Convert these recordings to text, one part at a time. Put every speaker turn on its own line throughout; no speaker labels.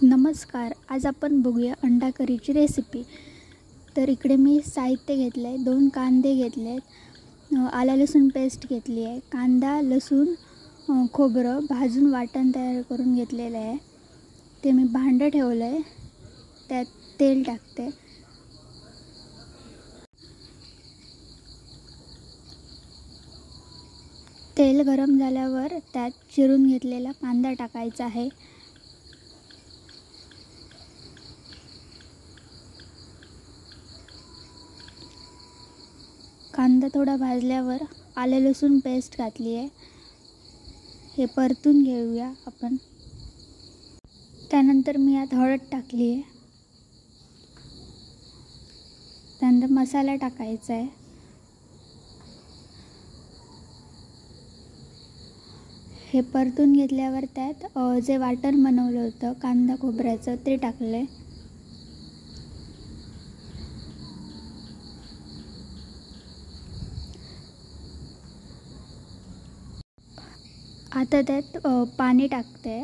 नमस्कार. आज आपण बघूया अंडा करीची रेसिपी. तर इकडे मी साहित्य घेतलं आहे. 2 कांदे घेतले आहेत, आलं लसूण पेस्ट घेतली आहे, कांदा लसूण खोबरं भाजून वाटण तयार करून घेतलेलं आहे. ते मी भांडं ठेवलं आहे, त्यात तेल टाकते. तेल गरम झाल्यावर त्यात चिरून घेतलेला कांदा टाकायचा आहे. कांदा थोडा भाजल्यावर आलं लसूण पेस्ट घातली आहे. हे परतून घेऊया आपण. त्यानंतर मी यात हळद टाकली आहे. त्यानंतर मसाला टाकायचा आहे. हे परतून घेतल्यावर त्यात जे वाटण बनवलं होतं कांदा खोबऱ्याचं ते टाकलं आहे. आता त्यात पाणी टाकते.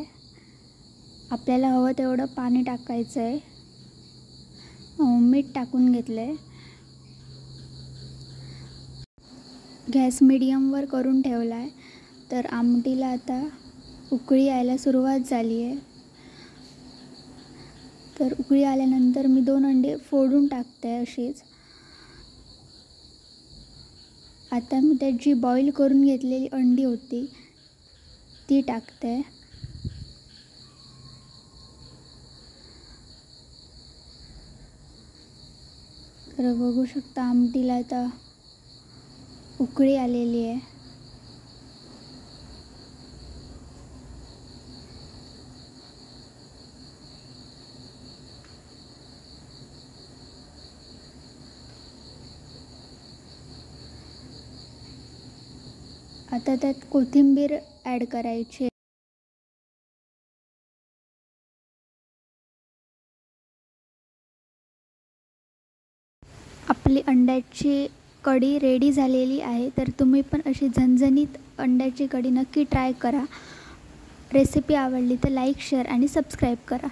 आपल्याला हवं तेवढं पाणी टाकायचं आहे. मीठ टाकून घेतलं आहे. गॅस मीडियमवर करून ठेवला आहे. तर आमटीला आता उकळी यायला सुरुवात झाली आहे. तर उकळी आल्यानंतर मी 2 अंडे फोडून टाकते अशीच. आता मी त्यात जी बॉईल करून घेतलेली अंडी होती ती टाकते. तर बघू शकता आमटीला आता उकळी आलेली आहे. आता त्यात कोथिंबीर ॲड करायची. आपली अंड्याची कढी रेडी झालेली आहे. तर तुम्ही पण अशी झणझणीत अंड्याची कढी नक्की ट्राय करा. रेसिपी आवडली तर लाईक, शेअर आणि सबस्क्राईब करा.